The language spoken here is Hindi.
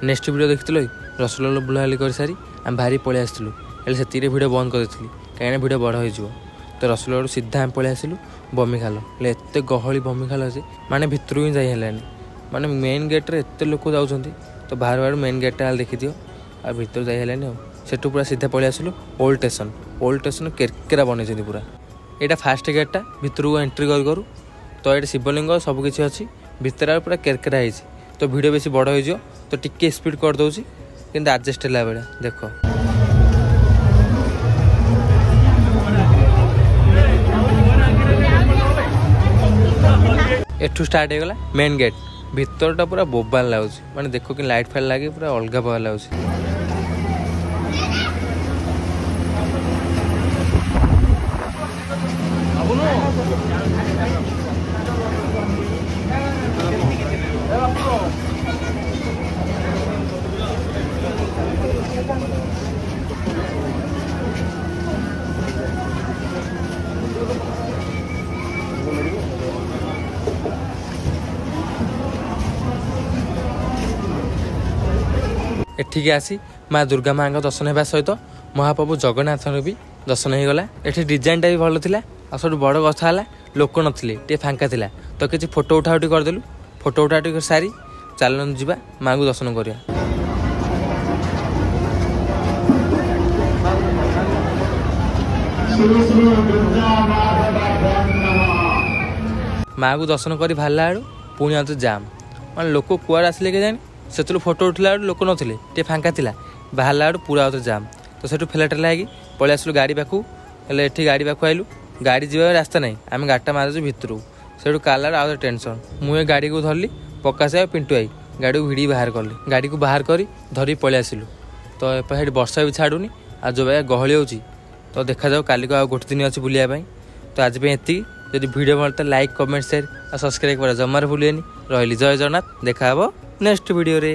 नेक्स्ट वीडियो देखिथिलो रसगोल्ला बुलाहाली कर सारी आम भारी पलि आसलु हेल्ले से वीडियो बंद कर कहीं वीडियो बड़ हो तो रसगोल्ला सीधा आम पलि आसलु बमिखाल हेल्ले एत गहली बमिखाल अच्छे माने भितर ही जाई हेलानी माने मेन गेट्रे एत लोक जाऊँ तो बाहर बाहर मेन गेट्टा देखिदियो आ भितर जाई हेलानी सेठू पूरा सीधा पलि आसलु ओल्ड स्टेशन केरकेरा बनई पूरा यहाँ फास्ट गेट्टा भितर को एंट्री करूँ तो ये शिवलिंग सबकिछि अच्छी भितर पूरा केरकेरा होती तो वीडियो बेसी बड़ हो तो टिके स्पीड कर दूसरी कि आडजस्ट है बेले देख एठू स्टार्ट हो गला मेन गेट भितरटा पूरा बोबाल लगुच माने देखो कि लाइट फाइट लगे पूरा अलग प्रकार लगुच एठिके आसी माँ दुर्गा माँ का दर्शन होगा सहित महाप्रभु जगन्नाथ भी दर्शन हो गला। एठी डिजाइनटा भी भल थिला आ सब बड़ कथा है लोक नथिले टे फांका थिला तो किसी फोटो उठाउटी करदेलु फोटो उठाउटी कर सारी चलन जीवा माँ को दर्शन करिया। माँ को दर्शन कर बाहर आड़ू पुणी आते जाम माने लोक कुआड़ आसिले के जानी से फोटो उठला लोक नथिले टे फांका थिला बाहर आड़ू पूरा आते जाम तो सेठू फेलाटेला है पलि आसलु गाड़ी पाखु हेल्ले एठी गाड़ी पाखु आइलु गाड़ी जीवा रास्ता नहीं आम गाड़टा मारुछु भितर से काला आउ टेंशन मुझे गाड़ी को धरली पक्का से पिंटू आई गाड़ी को भिड़ी बाहर कली गाड़ी को बाहर करी धरी पलि आसिलु तो ये वर्षा भी छाड़ूनी आज जो भाई गहली होची तो देखा जाओ काली को आ गोटे दिन अच्छी बुलाया तो आज एति जदि वीडियो भल तो लाइक कमेंट शेयर और सब्सक्राइब कर जमार भूलेनी रही जय जगन्नाथ देखा नेक्स्ट वीडियो रे।